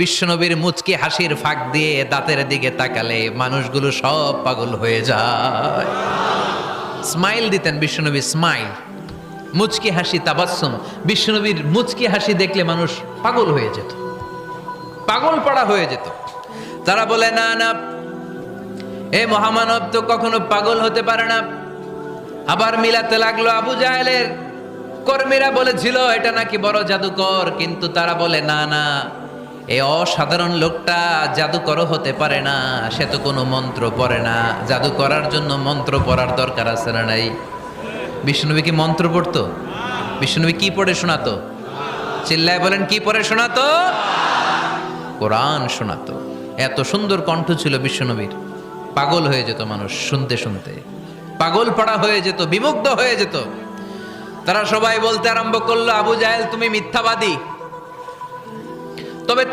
বিশ্বনবীর মুচকি হাসির ফাঁক দিয়ে দাঁতের দিকে তাকালে মানুষগুলো সব পাগল হয়ে যায়। স্মাইল দিতেন বিশ্বনবী, স্মাইল, মুচকি হাসি, তাবাসসুম। বিশ্বনবীর মুচকি হাসি দেখলে মানুষ পাগল হয়ে যেত, পাগল পাড়া হয়ে যেত। তারা বলে না না, এ মহামানব তো কখনো পাগল হতে পারে না। আবার মিলাতে লাগলো আবু জাহেলের কর্মীরা বলেছিল এটা নাকি বড় জাদুকর, কিন্তু তারা বলে না না, এই অসাধারণ লোকটা জাদুকরও হতে পারে না, সে তো কোনো মন্ত্র পড়ে না, জাদু করার জন্য মন্ত্র পড়ার দরকার আছে না নাই? বিষ্ণুনবী কি মন্ত্র পড়তো? বিষ্ণুনবী কি পড়ে শোনাতো? চিল্লায় বলেন, কি পড়ে শোনাতো? কোরআন শোনাতো। এত সুন্দর কণ্ঠ ছিল বিশ্বনবীর, পাগল হয়ে যেত মানুষ শুনতে শুনতে, পাগল পাড়া হয়ে যেত, বিমুগ্ধ হয়ে যেত। তারা সবাই বলতে আরম্ভ করলো, আবু জাহেল তুমি মিথ্যাবাদী। তবে